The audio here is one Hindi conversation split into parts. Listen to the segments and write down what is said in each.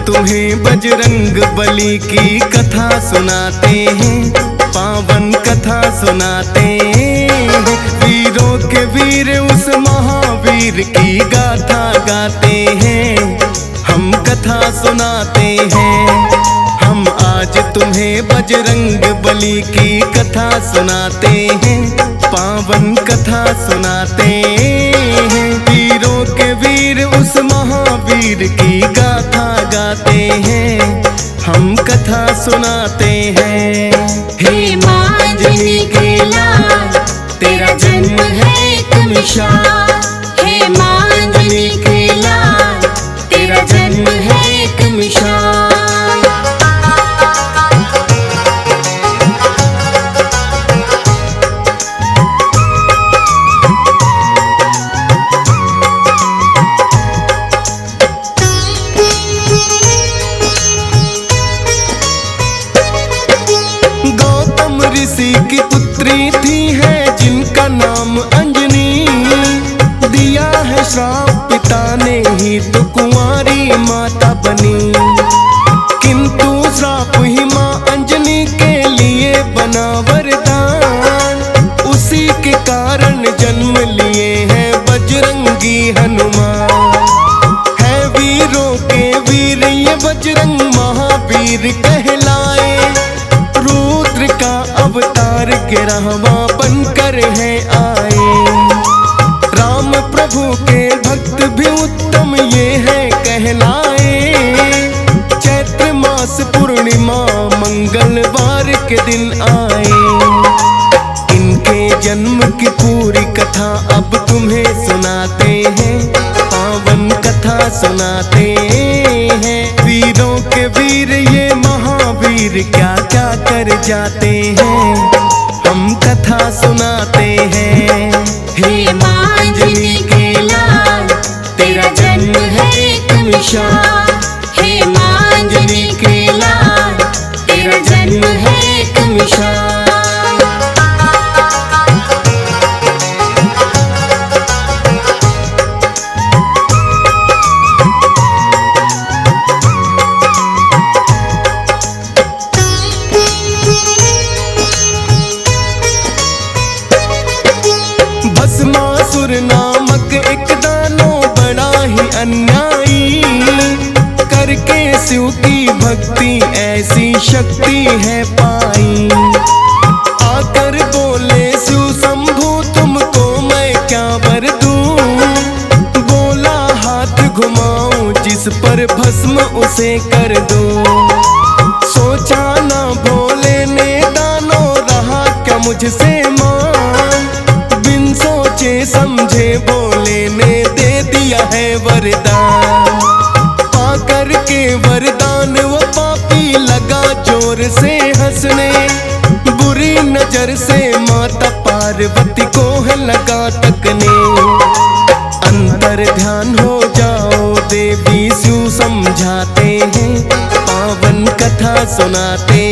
तुम्हें बजरंग बली की कथा सुनाते हैं, पावन कथा सुनाते हैं। वीरों के वीर उस महावीर की गाथा गाते हैं, हम कथा सुनाते हैं। हम आज तुम्हें बजरंग बली की कथा सुनाते हैं, पावन कथा सुनाते हैं। वीरों के वीर उस महावीर की गाथा गाते हैं, हम कथा सुनाते हैं। हे मांझनी के लाल, तेरा जन्म है एक मिसाल। हे मांझनी के लाल, तेरा जन्म है एक मिसाल। ऋषि की पुत्री थी है जिनका नाम अंजनी, दिया है श्राप पिता ने ही तो कुंवारी माता बनी। किंतु श्राप ही माँ अंजनी के लिए बना वरदान, उसी के कारण जन्म लिए हैं बजरंगी हनुमान। है वीरों के वीर ये बजरंग महावीर कहलाए, रुद्र का अवतार गिरहवा बनकर है आए। राम प्रभु के भक्त भी उत्तम ये है कहलाए। चैत्र मास पूर्णिमा मंगलवार के दिन आए, इनके जन्म की पूरी कथा अब तुम्हें सुनाते हैं, पावन कथा सुनाते हैं। वीरों के वीर ये महावीर क्या क्या कर जाते हैं, हम कथा सुनाते हैं। हे मांझनी के लाल, तेरा जन्म है एक मिसाल। हे मांझनी के लाल, तेरा जन्म है एक मिसाल। भस्मासुर नामक एक दानव बड़ा ही अन्यायी, करके शिव की भक्ति ऐसी शक्ति है पाई। आकर बोले शिव शंभु तुमको मैं क्या वर दूं, बोला हाथ घुमाऊं जिस पर भस्म उसे कर दो। सोचा ना भोले ने दानव रहा क्या मुझसे मान, बिन सोचे समझे बोले ने दे दिया है वरदान। पाकर के वरदान वो पापी लगा जोर से हंसने, बुरी नजर से माता पार्वती को है लगा तकने। अंतर ध्यान हो जाओ देवी शिव समझाते हैं, पावन कथा सुनाते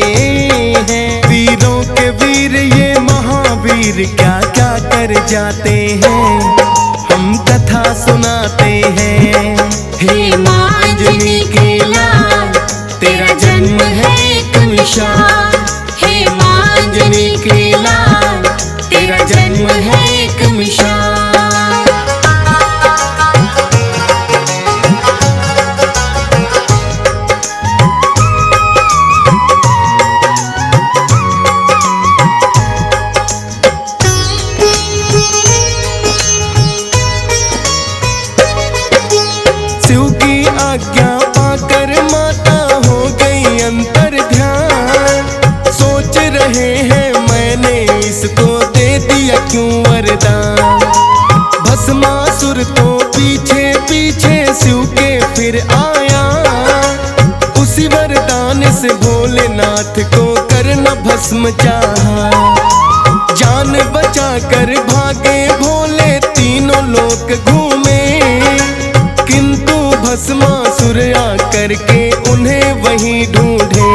हैं। वीरों के वीर ये महावीर क्या क्या कर जाते हैं, हम कथा सुनाते हैं। हे मांझनी के लाल, तेरा जन्म है एक मिसाल। हे मांझनी के लाल, तेरा जन्म है एक मिसाल। शिव की आज्ञा पाकर माता हो गई अंतर ध्यान, सोच रहे हैं मैंने इसको दे दिया क्यों वरदान। भस्मासुर तो पीछे पीछे शिव के फिर आया, उसी वरदान से भोलेनाथ को करना भस्म चाहा। जान बचा कर भागे भोले तीनों लोक घूमे, किंतु भस्मासुर आकर के उन्हें वहीं ढूंढे।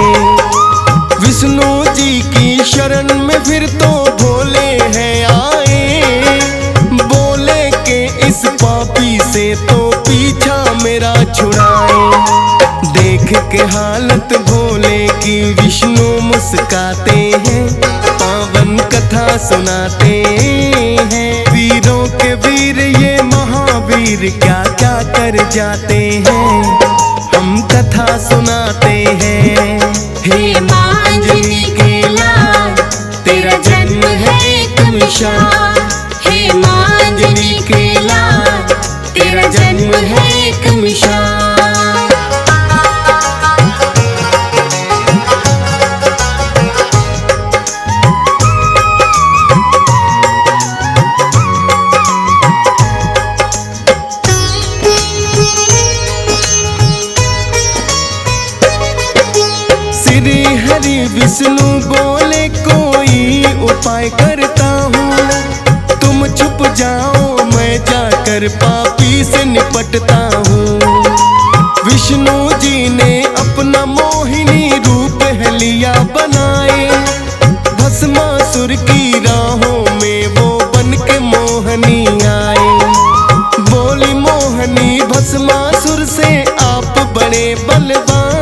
विष्णु जी की शरण में फिर तो भोले हैं आए, बोले के इस पापी से तो पीछा मेरा छुड़ाए। देख देख के हालत भोले की विष्णु मुस्काते हैं, पावन कथा सुनाते हैं। वीरों के वीर ये महावीर क्या क्या कर जाते हैं, हम कथा सुनाते हैं। हे माँ अंजनी के लाल, तेरा जन्म है एक मिसाल। हे माँ अंजनी के लाल, तेरा जन्म है एक मिसाल। श्री हरि विष्णु बोले कोई उपाय करता हूँ, तुम छुप जाओ मैं जाकर पापी से निपटता हूँ। विष्णु जी ने अपना मोहिनी रूप हलिया बनाए, भस्मासुर की राहों में वो बन के मोहनी आए। बोली मोहनी भस्मासुर से आप बड़े बलवान,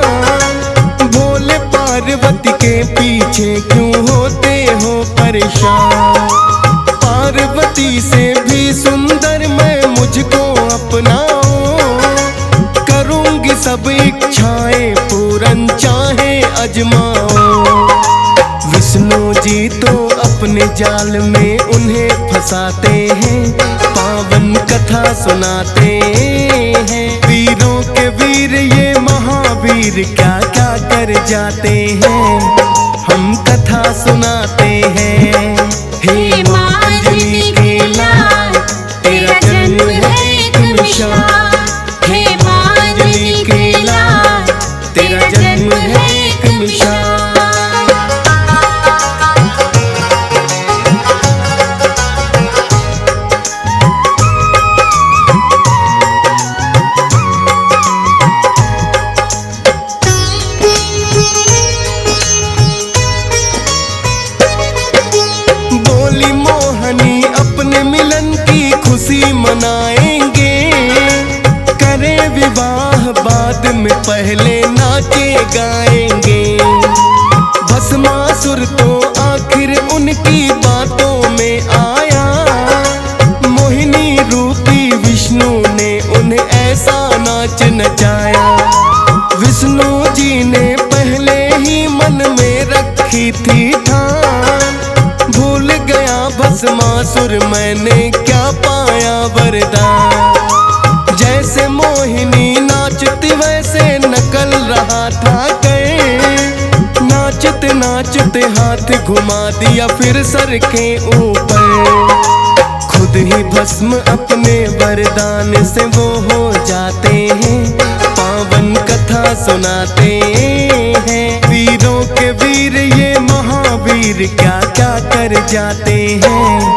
भोले पार्वती के पीछे क्यों होते हो परेशान। पार्वती से भी सुंदर मैं मुझको अपनाओ, करूंगी सब इच्छाएं पूरन चाहे अजमाओ। विष्णु जी तो अपने जाल में उन्हें फंसाते हैं, पावन कथा सुनाते हैं। वीरों के वीर ये महावीर क्या क्या कर जाते हैं, हम कथा सुनाते हैं। हे माँ अंजनी के लाल, तेरा जन्म है एक मिसाल। हे माँ अंजनी के लाल, तेरा जन्म है एक मिसाल। बोली मोहनी अपने मिलन की खुशी मनाएंगे, करें विवाह बाद में पहले नाचे गाएंगे। भस्मासुर तो आखिर उनकी बातों में आया, मोहिनी रूपी विष्णु ने उन्हें ऐसा नाच नचाया। विष्णु जी ने पहले ही मन में रखी थी ठान, भूल गया भस्मासुर मैंने क्या पाया वरदान। जैसे मोहिनी नाचती वैसे नकल रहा था कहीं, नाचते नाचते हाथ घुमा दिया फिर सर के ऊपर। खुद ही भस्म अपने वरदान से वो हो जाते हैं, पावन कथा सुनाते हैं। वीरों के वीर ये महावीर क्या क्या कर जाते हैं,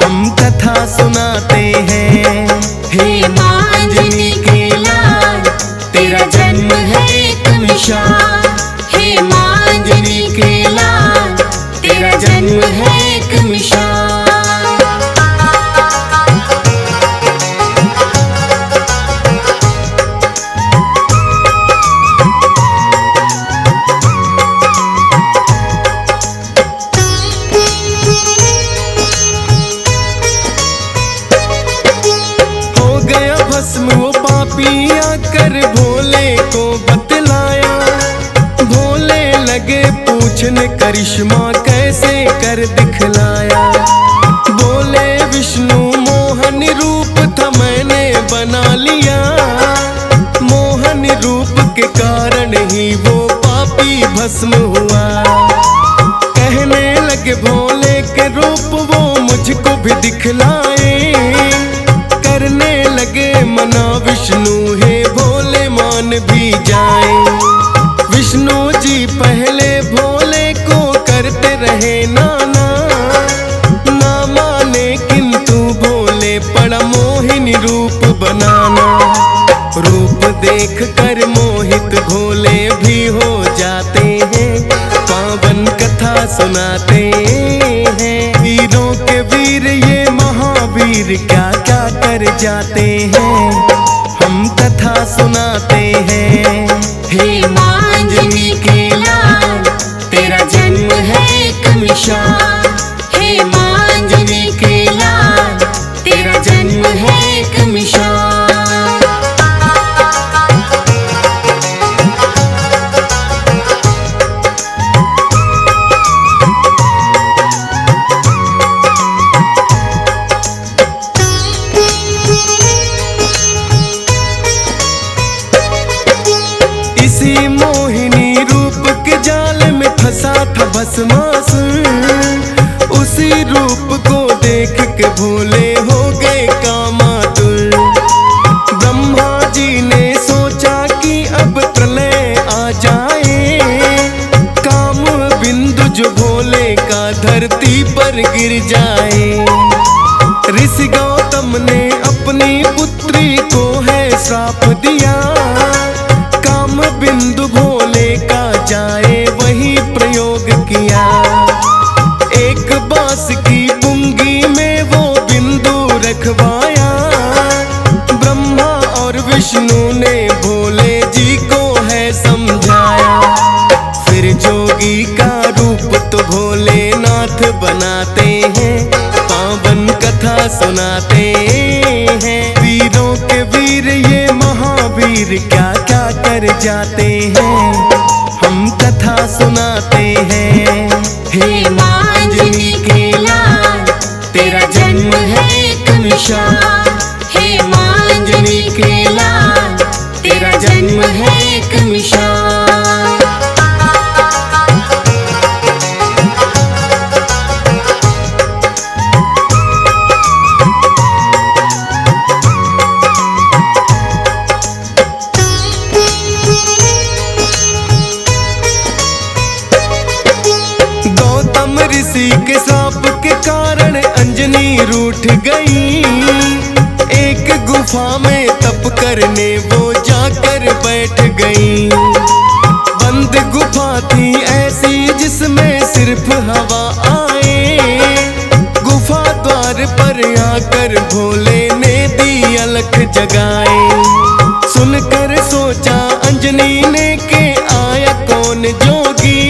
हम कथा सुनाते हैं। हे माँ अंजनी के लाल, तेरा जन्म है एक मिसाल। हे माँ अंजनी के लाल, तेरा जन्म है एक मिसाल। भस्म वो पापी आकर भोले को बतलाया, भोले लगे पूछने करिश्मा कैसे कर दिखलाया। बोले विष्णु मोहन रूप था मैंने बना लिया, मोहन रूप के कारण ही वो पापी भस्म हुआ। कहने लगे भोले के रूप वो मुझको भी दिखलाए, करने लगे मना विष्णु है भोले मान भी जाए। विष्णु जी पहले भोले को करते रहे नाना, ना माने किंतु भोले पड़ा मोहिनी रूप बनाना। रूप देख कर मोहित भोले भी हो जाते हैं, पावन कथा सुनाते हैं। वीरों के वीर ये महावीर क्या क्या कर जाते हैं, हम कथा सुनाते हैं। हे उसी मोहिनी रूप के जाल में फंसा था भस्मासुर। उसी रूप को देख के भोले हो गए कामातुर। ब्रह्मा जी ने सोचा कि अब प्रलय आ जाए, काम बिंदु जो भोले का धरती पर गिर जाए। ऋषि गौतम ने अपनी पुत्री को है श्राप दिया, काम बिंदु भोले का जाए वही प्रयोग किया। एक बांस की पुंगी में वो बिंदु रखवाया, ब्रह्मा और विष्णु ने भोले जी को है समझाया। फिर जोगी का रूप तो भोलेनाथ बनाते हैं, पावन कथा सुनाते हैं। वीरों के वीर ये महावीर क्या क्या कर जाते हैं, हम कथा सुनाते हैं। हे मांझनी के लाल, तेरा जन्म है एक मिसाल। हे मांझनी के लाल, तेरा जन्म है एक मिसाल। ऋषि के श्राप के कारण अंजनी रूठ गई। एक गुफा में तप करने वो जाकर बैठ गई। बंद गुफा थी ऐसी जिसमें सिर्फ हवा आए। गुफा द्वार पर आकर भोले ने दी अलख जगाए। सुनकर सोचा अंजनी ने के आया कौन जोगी।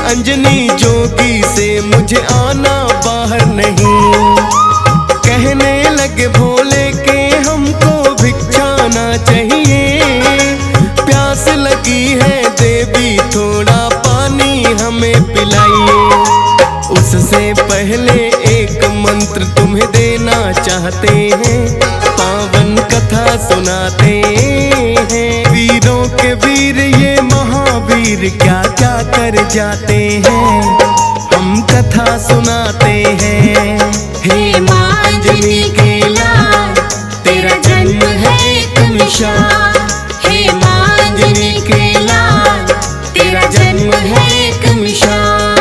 अंजनी जोगी से मुझे आना बाहर नहीं। कहने लगे भोले के हमको भिक्षाना चाहिए। प्यास लगी है देवी थोड़ा पानी हमें पिलाइए। उससे पहले एक मंत्र तुम्हें देना चाहते हैं, पावन कथा सुनाते हैं। वीरों के वीर ये महावीर क्या क्या कर जाते हैं, हम कथा सुनाते हैं। हे मांझनी के लाल, तेरा जन्म है एक मिसाल। हे मांझनी के लाल, तेरा जन्म है एक मिसाल।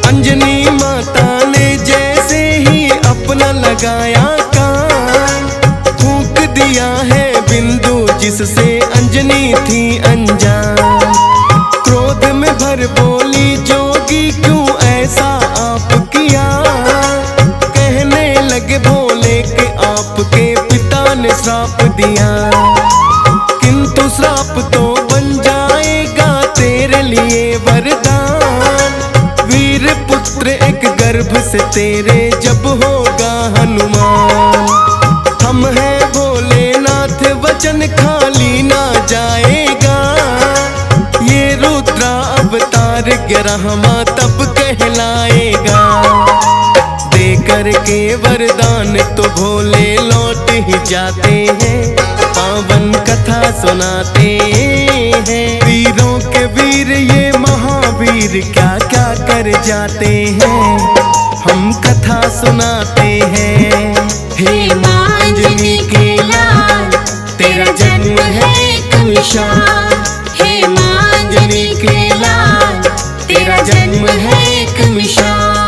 अंजनी माता ने जैसे ही अपना लगाया कान, फूंक दिया है बिंदु जिससे अंजनी थी अनजान। क्रोध में भर बोली जोगी क्यों ऐसा आप किया। कहने लगे भोले के आपके पिता ने श्राप दिया, किंतु श्राप तो बन जाएगा तेरे लिए वरदान। वीर पुत्र एक गर्भ से तेरे जब होगा हनुमान। हम हैं भोलेनाथ वचन खाली ना जाएगा। ये रुद्रा अवतार 11वां तब कहलाएगा। देकर के वरदान तो भोले लौट ही जाते हैं, पावन कथा सुनाते हैं। वीरों के वीर ये महावीर क्या क्या कर जाते हैं, हम कथा सुनाते हैं। हे मांझनी के लाल, तेरा जन्म है एक मिसाल। हे मांझनी के लाल, तेरा जन्म है एक मिसाल।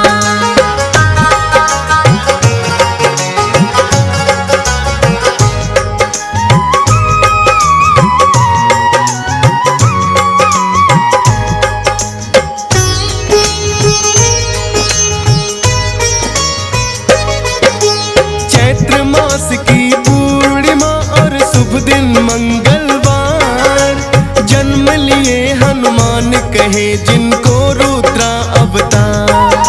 चैत्र मास की पूर्णिमा और शुभ दिन मंगलवार, जन्म लिए हनुमान कहे जिनको रुद्रा अवतार।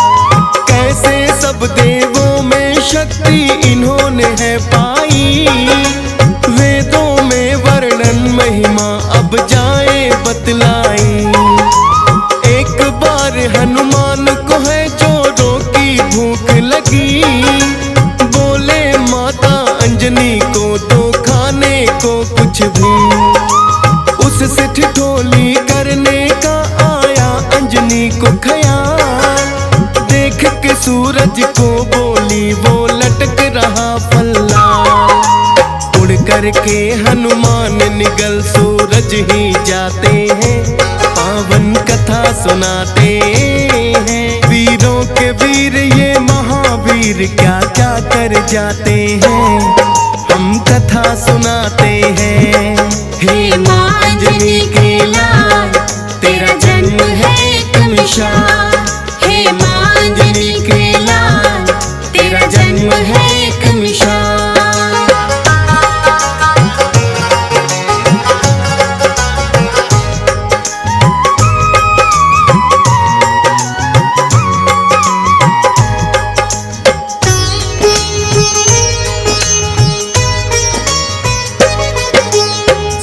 कैसे सब देवों में शक्ति इन्होंने है पाई, अब जाए बतलाई। एक बार हनुमान को है चोरों की भूख लगी, बोले माता अंजनी को दो खाने को कुछ भी। उससे ठिठोली करने का आया अंजनी को ख्याल, देख के सूरज को बोली वो लटक रहा फल्ला। उड़ करके हनुमान निगल सूरज ही जाते हैं, पावन कथा सुनाते हैं। वीरों के वीर ये महावीर क्या क्या कर जाते हैं, हम कथा सुनाते हैं। हे माँ अंजनी के लाल, तेरा जन्म है एक मिसाल। हे माँ अंजनी के लाल, तेरा जन्म है एक मिसाल।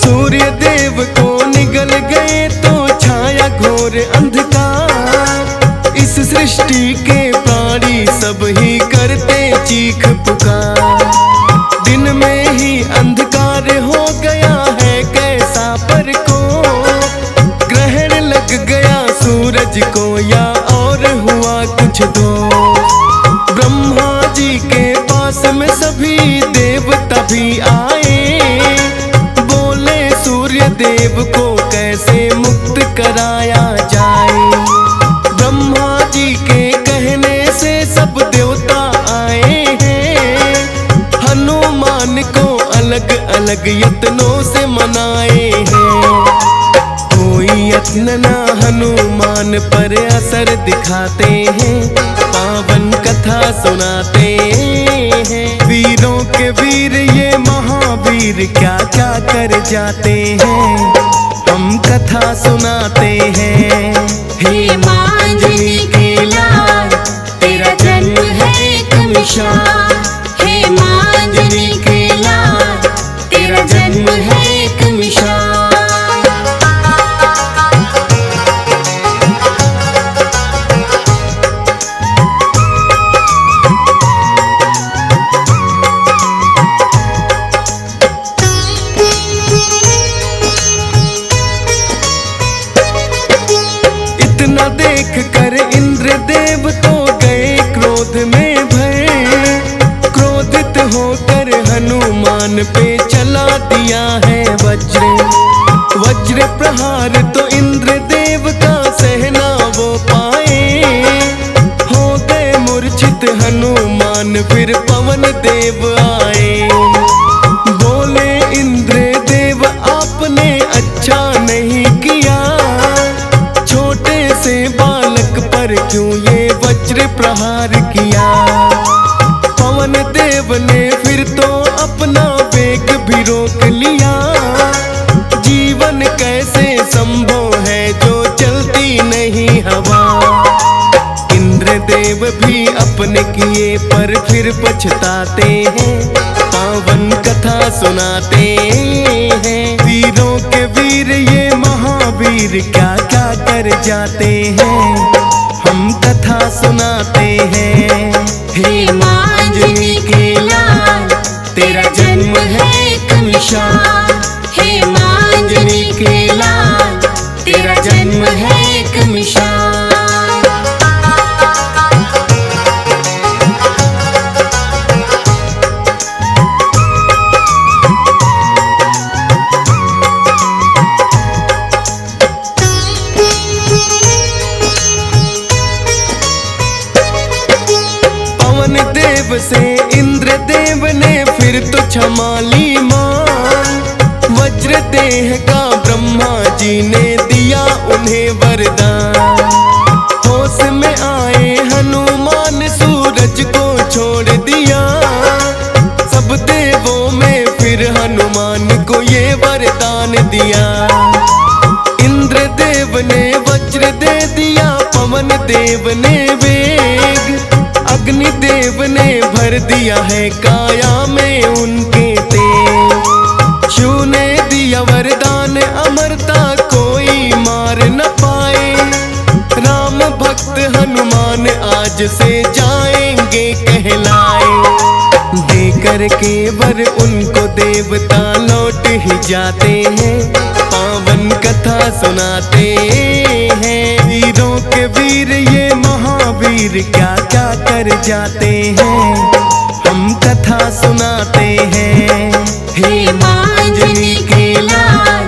सूर्य देव को निगल गए तो छाया घोर अंधकार, इस सृष्टि के प्राणी सब ही करते चीख पुकार। दिन में ही अंधकार हो गया है कैसा पर को, ग्रहण लग गया सूरज को या और हुआ कुछ दो। ब्रह्मा जी के पास में सभी देवता भी आए, सूर्य देव को कैसे मुक्त कराया जाए। ब्रह्मा जी के कहने से सब देवता आए हैं, हनुमान को अलग अलग यत्नों से मनाए हैं। कोई यत्न ना हनुमान पर असर दिखाते हैं, पावन कथा सुनाते हैं। वीरों के वीर ये महावीर क्या क्या कर जाते हैं, हम कथा सुनाते हैं। हे माँ अंजनी के लाल, तेरा जन्म है एक मिसाल। हे माँ अंजनी के लाल, तेरा जन्म है एक मिसाल। इतना देख कर इंद्र देव तो गए क्रोध में भय, क्रोधित होकर हनुमान पे चला दिया है वज्र। वज्र प्रहार तो इंद्र देव का सहना वो पाए, हो गए मूर्छित हनुमान फिर पवन देव आए। बोले इंद्र देव आपने अच्छा नहीं किया, छोटे से बालक पर क्यों ये वज्र प्रहार किया। पवन देव ने फिर तो अपना वेग भी रोक लिया, जीवन कैसे संभव है जो चलती नहीं हवा। इंद्र देव भी अपने किए पर फिर पछताते हैं, पावन कथा सुनाते हैं। वीरों के वीर ये महावीर क्या क्या कर जाते हैं, हम कथा सुनाते हैं। हे माँ अंजनी के लाल, तेरा जन्म है एक मिसाल। हे माँ अंजनी के लाल, तेरा जन्म है एक मिसाल। देव से इंद्र देव ने फिर तो क्षमा ली मान, वज्र देह का ब्रह्मा जी ने दिया उन्हें वरदान। होश में आए हनुमान सूरज को छोड़ दिया, सब देवों में फिर हनुमान को ये वरदान दिया। इंद्र देव ने वज्र दे दिया, पवन देव ने वेग, अग्नि देव ने भर दिया है काया में उनके तेज। शिव ने दिया वरदान अमर राज से जाएंगे कहलाए। देकर के वर उनको देवता लौट ही जाते हैं, पावन कथा सुनाते हैं। वीरों के वीर ये महावीर क्या क्या कर जाते हैं, हम कथा सुनाते हैं। हे माँ अंजनी के लाल,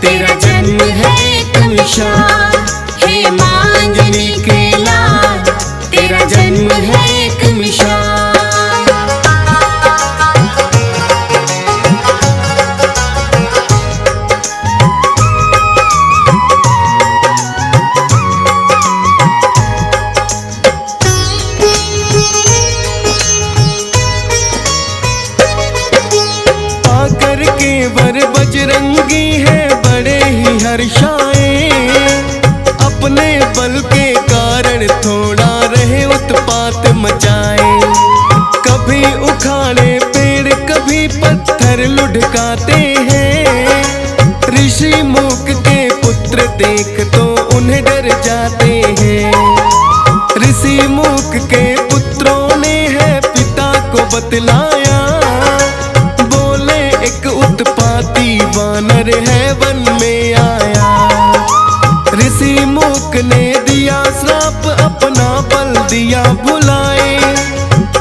तेरा जन्म है एक मिसाल। हे माँ अंजनी के लाल, तेरा जन्म है एक मिसाल। पाकर के वर बजरंगी है बड़े ही हर्षाए, अपने बल के कारण थोड़ा रहे उत्पात मचाए। कभी उखाड़े पेड़ कभी पत्थर लुढ़काते हैं, ऋषि मूक के पुत्र देख तो उन्हें डर जाते हैं। ऋषि मूक के पुत्रों ने है पिता को बतलाया, बोले एक उत्पाती वानर है वन में आया। ऋषि मूक ने दिया श्राप अपना बल दिया भुलाए,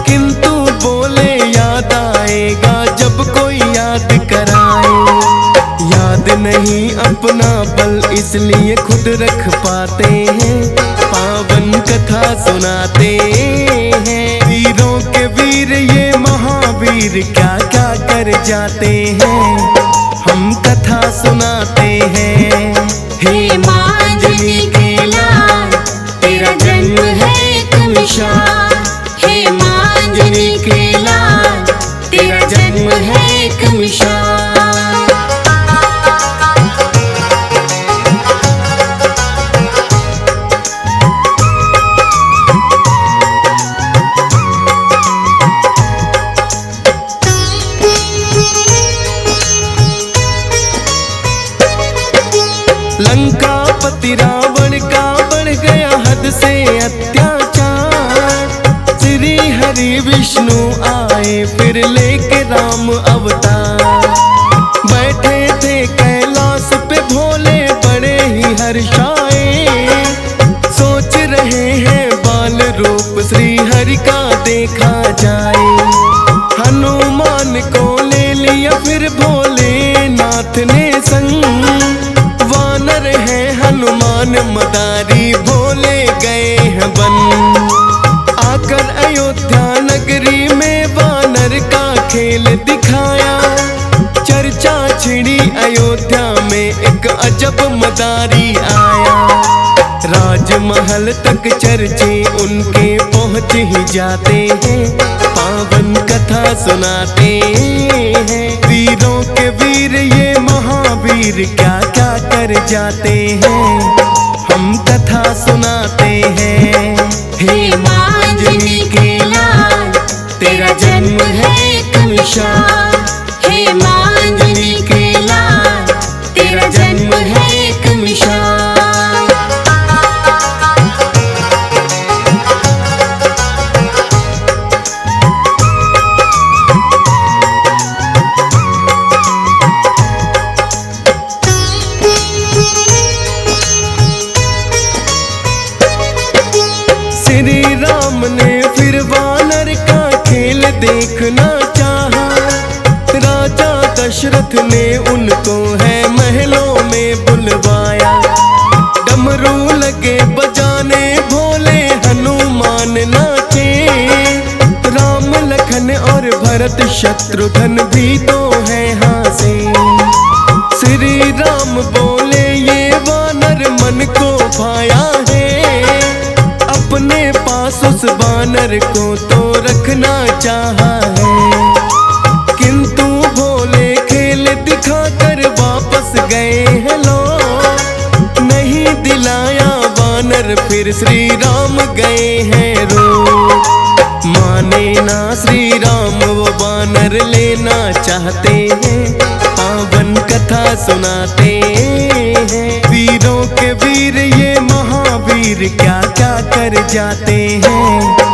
किंतु बोले याद आएगा जब कोई याद कराए। याद नहीं अपना बल इसलिए खुद रख पाते हैं, पावन कथा सुनाते हैं। वीरों के वीर ये महावीर क्या क्या कर जाते हैं, हम कथा सुनाते हैं। हे माँ अंजनी के लाल, तेरा जन्म है एक मिसाल। हे माँ अंजनी के लाल, तेरा जन्म है एक मिसाल। लंकापति रावण का बढ़ गया हद से अत्याचार। श्री हरि विष्णु आए फिर लेके राम अवतार। बैठे थे कैलाश पे भोले बड़े ही हर्षाए, सोच रहे हैं बाल रूप श्री हरि का देखा जाए। हनुमान को ले लिया फिर भोलेनाथ ने संग, वानर है हनुमान मदारी भोले गए हैं वन। आकर अयोध्या नगरी में वानर का खेल दिखाया, चर्चा छिड़ी अयोध्या में एक अजब मदारी आया। राजमहल तक चर्चे उनके पहुँच ही जाते हैं, पावन कथा सुनाते हैं। वीरों के वीर ये महावीर क्या क्या कर जाते हैं, हम कथा सुनाते हैं। हे माँ अंजनी के लाल, तेरा जन्म है एक मिसाल। हे माँ अंजनी के लाल, तेरा जन्म है एक मिसाल। श्री राम ने फिर वानर का खेल देखना चाहा। राजा दशरथ ने उनको है महलों में बुलवाया। डमरू लगे बजाने भोले हनुमान नाचे, राम लखन और भरत शत्रुघ्न भी तो है हासे। श्री राम बोले ये वानर मन को भाया है, अपने पास उस वानर को तो रखना चाहा है। किंतु भोले खेल दिखाकर वापस गए हैं लोग, नहीं दिलाया वानर फिर श्री राम गए हैं रो। माने ना श्री राम वो वानर लेना चाहते हैं, पावन कथा सुनाते हैं। वीरों के वीर ये महावीर क्या क्या कर जाते हैं,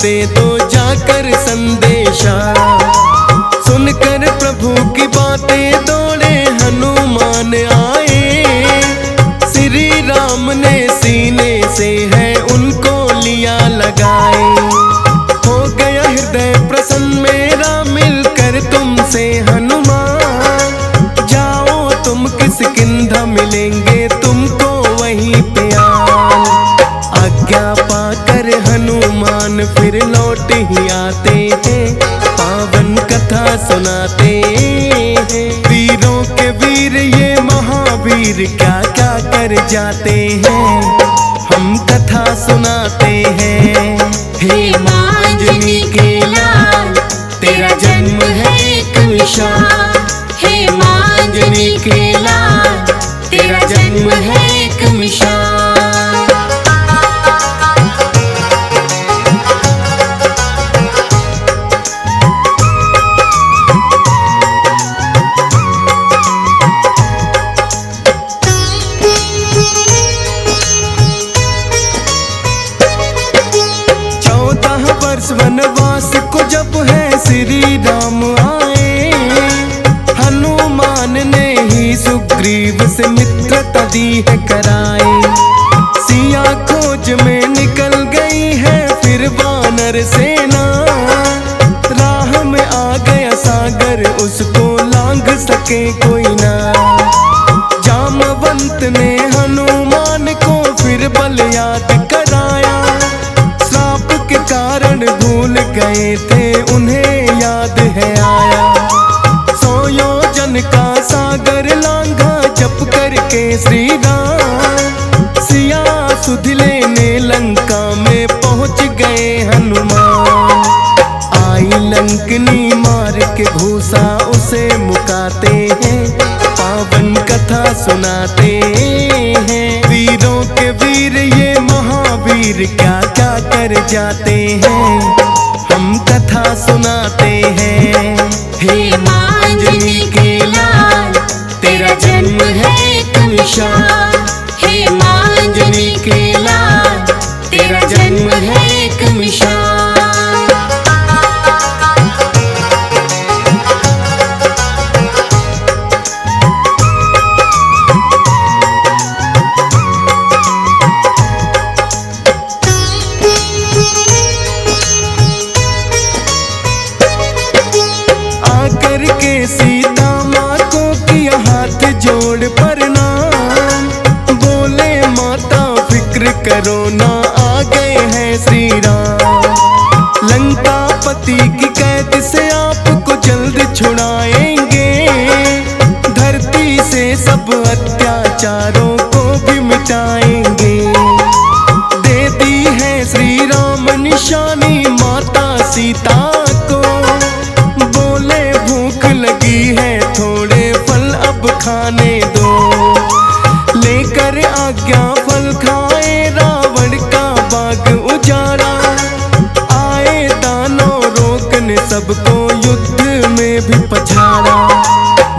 दे दो जाकर संदेशा। सुनकर प्रभु की बातें दौड़े हनुमान आए, श्री राम ने सीने से है उनको लिया लगाए। हो गया हृदय प्रसन्न मेरा मिलकर तुमसे हनुमान, जाओ तुम किष्किंधा मिलेंगे तुमको वहीं पे आन। आज्ञा पाकर हनुमान फिर लौट ही आते हैं, पावन कथा सुनाते हैं। वीरों के वीर ये महावीर क्या क्या कर जाते हैं, हम कथा सुनाते हैं। हे मांजनी के लाल तेरा जन्म है एक मिसाल, हे मांजनी के लाल तेरा जन्म है एक मिसाल। वनवास को जब है श्री राम आए, हनुमान ने ही सुग्रीव से मित्रता दी है कराए। सिया खोज में निकल गई है फिर वानर सेना, राह में आ गया सागर उसको लांघ सके कोई ना। जामवंत ने हनुमान को फिर बल याद कराया, कारण भूल गए थे उन्हें याद है आया। 100 योजन का सागर लांघा जप करके श्री राम, सिया सुध लेने लंका में पहुंच गए हनुमान। आई लंकनी मार के घूसा उसे मुकाते हैं, पावन कथा सुनाते हैं। वीरों के वीर ये महावीर क्या क्या कर जाते हैं, हम कथा सुनाते हैं। हे मांजनी के लाल तेरा जन्म है एक मिसाल, हे मांजनी के लाल तेरा जन्म है एक मिसाल। करके सीता माँ को किया हाथ जोड़ प्रणाम, बोले माता फिक्र करो ना आ गए हैं श्री राम। लंका पति की कैद से आपको जल्द छुड़ाएंगे, धरती से सब अत्याचारों को भी मिटाएंगे। दे दी है श्री राम निशानी माता सीता को, भूख लगी है थोड़े फल अब खाने दो। लेकर आज्ञा फल खाए रावण का बाग उजाड़ा, आए दानव रोकने सबको युद्ध में भी पछाड़ा।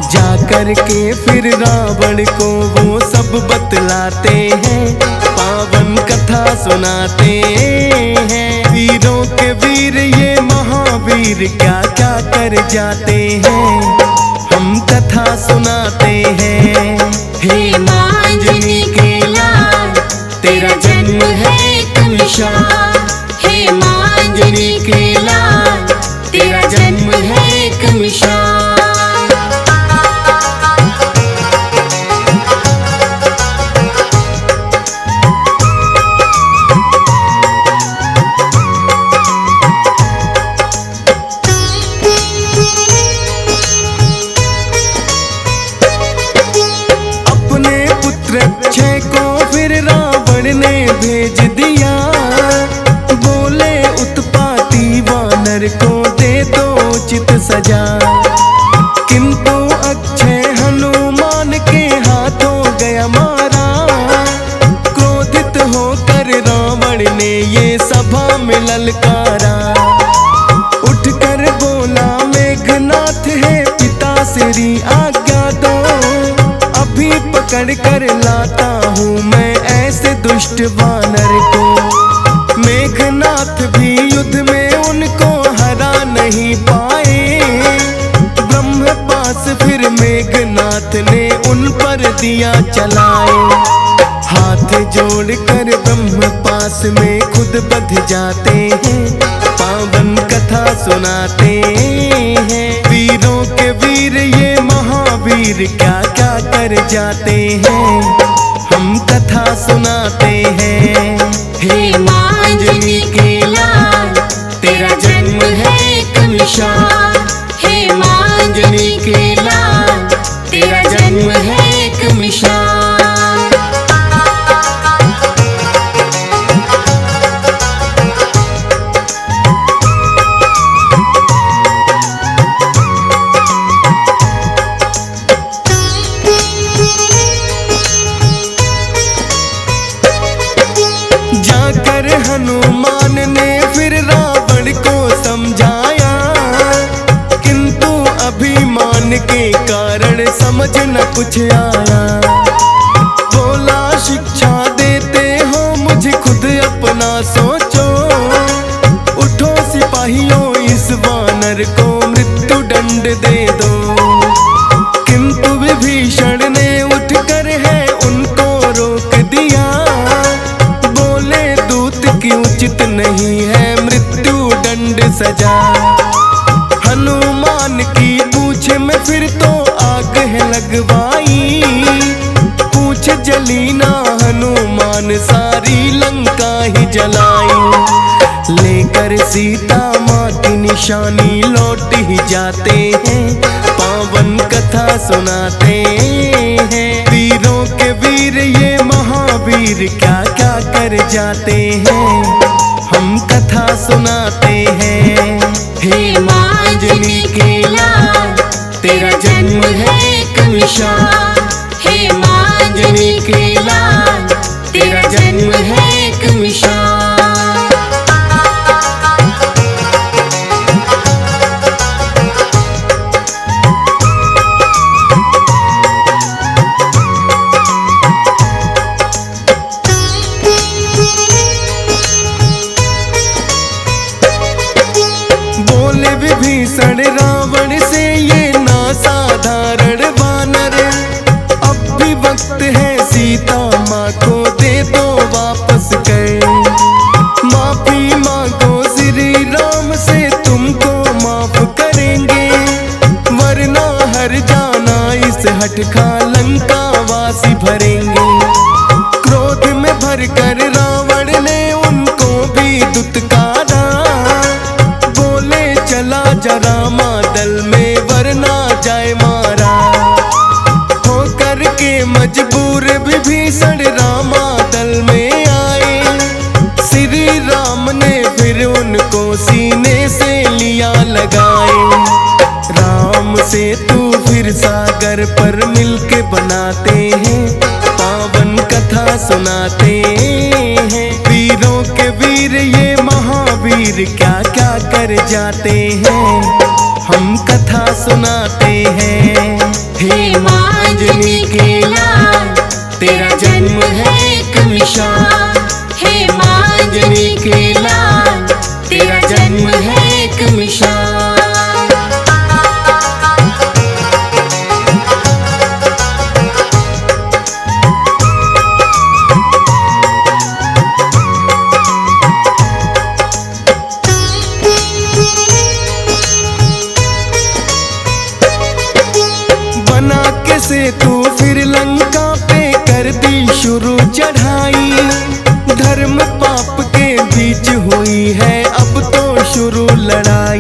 जाकर के फिर रावण को वो सब बतलाते हैं, पावन कथा सुनाते हैं। वीरों के वीर ये महावीर क्या क्या कर जाते हैं, हम कथा सुनाते हैं। हे मांजनी के लाल तेरा जन्म है एक मिसाल, हे मांजनी के लाल तेरा जन्म है एक मिसाल। अक्षय को फिर रावण ने भेज दिया, बोले उत्पाती वानर को दे दो उचित सजा। किंतु अक्षय हनुमान के हाथों गया मारा, क्रोधित होकर रावण ने ये सभा में ललकारा। उठकर बोला मेघनाथ है पिता श्री आज्ञा दो, अभी पकड़ कर लाता हूँ मैं ऐसे दुष्ट वानर को। मेघनाथ भी युद्ध में दिया चलाए। हाथ जोड़कर ब्रह्म पास में खुद बध जाते हैं, पावन कथा सुनाते हैं। वीरों के वीर ये महावीर क्या क्या कर जाते हैं, हम कथा सुनाते हैं। हे माँ अंजनी के लाल, तेरा जन्म है एक मिसाल। हे माँ अंजनी के लाल, तेरा जन्म है एक मिसाल। जाकर हनुमान ने फिर रावण को समझाया, किंतु अभिमान के कारण समझ न कुछ आया। बोला शिक्षा देते हो मुझे खुद अपना सोचो, उठो सिपाहियों इस वानर को मृत्यु दंड दे दो। किंतु विभीषण ने उठकर है उनको रोक दिया, बोले दूत की उचित नहीं है मृत्यु दंड सजा। हनुमान की पूछ में फिर तो आग है लगवाई, पूछ जली ना हनुमान सारी लंका ही जलाई। लेकर सीता माँ की निशानी लौट ही जाते हैं, पावन कथा सुनाते हैं। वीरों के वीर ये महावीर क्या क्या कर जाते हैं, हम कथा सुनाते हैं। हे माँ अंजनी के लाल, तेरा जन्म है एक मिसाल। हे माँ अंजनी के लाल, तेरा जन्म है एक मिसाल। बोले विभीषण रावण से ये ना साधारण वानर, अब भी वक्त है सीता माँ को दे दो वापस कर। माफी मांगो श्री राम से तुमको माफ करेंगे, वरना हर जाना इस हटखा लंका वासी भरेंगे। क्रोध में भरकर रावण ने उनको भी दुत्कारा, बोले चला जरा मादल में वरना जाए मारा। होकर के मजबूर विभीषण रामा दल में आए, श्री राम ने फिर उनको सीने से लिया लगाए। राम से तू फिर सागर पर मिलके बनाते हैं, पावन कथा सुनाते हैं। वीरों के वीर ये महावीर क्या क्या कर जाते हैं, हम कथा सुनाते हैं। हे माँ अंजनी के लाल, तेरा जन्म है एक मिसाल। हे माँ अंजनी के लाल, तेरा जन्म है एक मिसाल। बना के से तू फिर लंका पे कर दी शुरू चढ़ाई। धर्म पाप के बीच हुई है अब तो शुरू लड़ाई।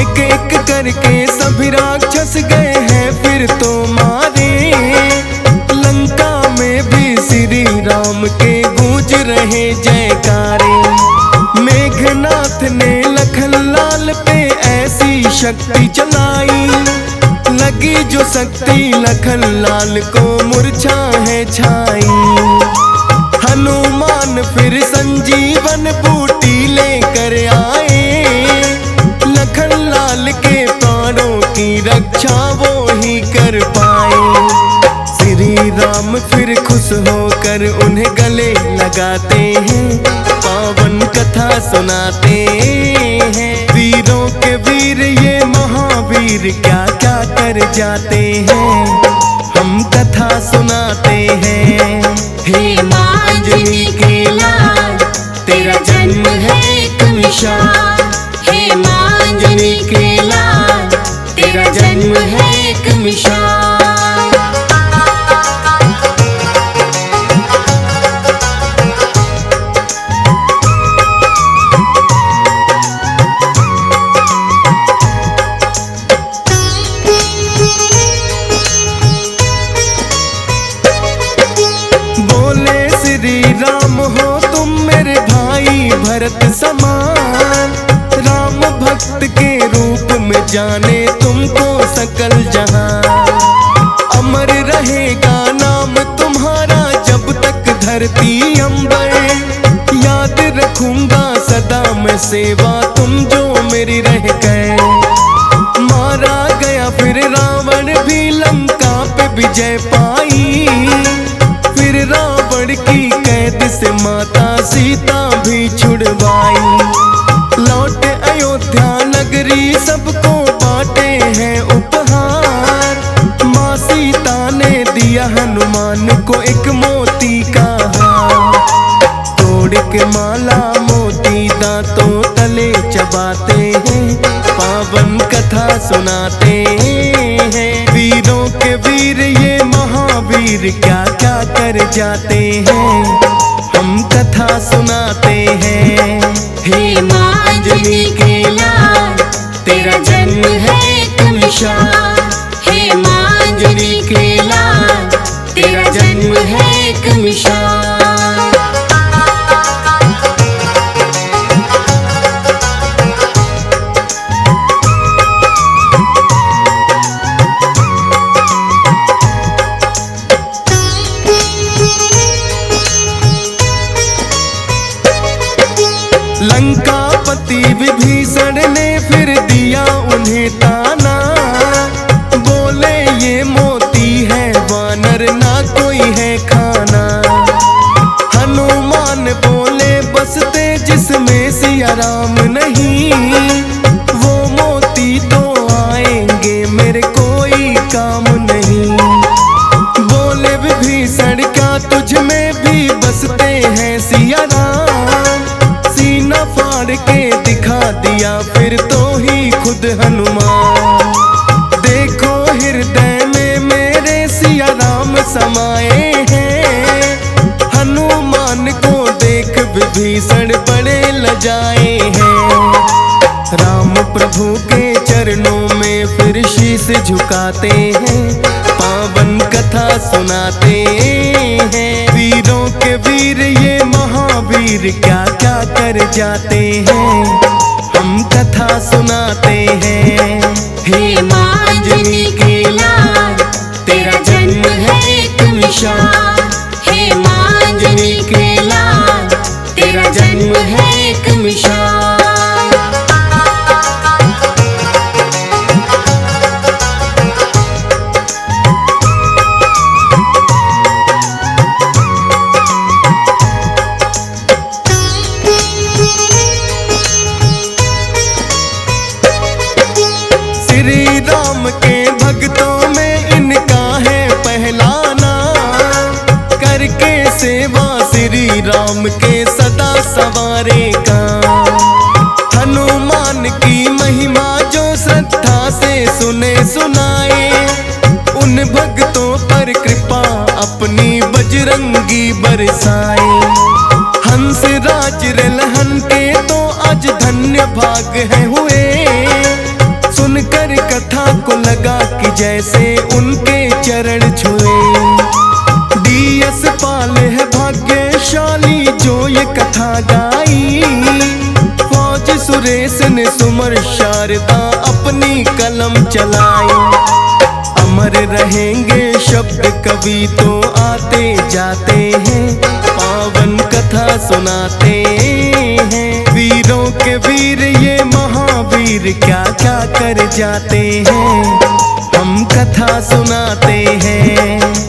एक एक करके सभी राक्षस गए हैं फिर तो मारे, लंका में भी श्री राम के गूंज रहे जयकारे। मेघनाथ ने लखन लाल पे ऐसी शक्ति चलाई, लगी जो शक्ति लखन लाल को मूर्छा है छाई। हनुमान फिर संजीवन बूटी लेकर आए, लखन लाल के प्राणों की रक्षा वो ही कर पाए। श्री राम फिर खुश होकर उन्हें गले लगाते हैं, पावन कथा सुनाते हैं। वीरों के वीर ये महावीर क्या क्या कर जाते हैं, हम कथा सुनाते हैं। हे माँ अंजनी के लाल, तेरा जन्म है एक मिसाल। हे माँ अंजनी के लाल, तेरा जन्म है एक मिसाल। राम हो तुम मेरे भाई भरत समान, राम भक्त के रूप में जाने तुमको सकल जहां। अमर रहेगा नाम तुम्हारा जब तक धरती अंबर, याद रखूंगा सदा मैं सेवा तुम जो मेरी रह गए। मारा गया फिर रावण भी लंका पे विजय पाई, फिर रावण की कैद से माता सीता भी छुड़वाई। लौट अयोध्या नगरी सबको बांटे हैं उपहार, माँ सीता ने दिया हनुमान को एक मोती का हार। तोड़ के माला मोती दांतों तले चबाते हैं, पावन कथा सुनाते हैं। वीरों के वीर ये महावीर क्या क्या कर जाते हैं, हम कथा सुनाते हैं। हे माँ अंजनी के लाल, तेरा जन्म है एक मिसाल। हे माँ अंजनी के लाल, तेरा जन्म है एक मिसाल। लंकापति विभीषण ने फिर दिया उन्हें ताना, बोले ये मोती है वानर ना कोई है खाना। हनुमान बोले बसते जिसमें सिया राम नहीं, वो मोती तो आएंगे मेरे कोई काम नहीं। बोले विभीषण क्या तुझ में भी बसते हैं सिया राम, सीना फाड़ के दिखा दिया फिर तो ही खुद हनुमान। देखो हृदय में मेरे सिया राम समाए हैं, हनुमान को देख विभीषण बड़े लजाए हैं। राम प्रभु के चरणों में फिर शीश झुकाते हैं, पावन कथा सुनाते हैं। वीरों के वीर ये महावीर क्या क्या कर जाते हैं, हम कथा सुनाते हैं। हे माँ अंजनी के लाल, तेरा जन्म है एक मिसाल। हे माँ अंजनी के लाल, तेरा जन्म है एक मिसाल। श्री राम के भक्तों में इनका है पहला नाम, करके सेवा श्री राम के सदा सवारेगा। हनुमान की महिमा जो श्रद्धा से सुने सुनाए, उन भक्तों पर कृपा अपनी बजरंगी बरसाए। हंस राज रलहन के तो आज धन्य भाग है हुए, सुनकर कथा को लगा कि जैसे उनके चरण छुए। डीएस पाल है भाग्यशाली जो ये कथा गाई, फौज सुरेश ने सुमर शारदा अपनी कलम चलाई। अमर रहेंगे शब्द कवि तो आते जाते हैं, पावन कथा सुनाते हैं। वीरों के वीर ये महावीर क्या क्या कर जाते हैं, हम कथा सुनाते हैं।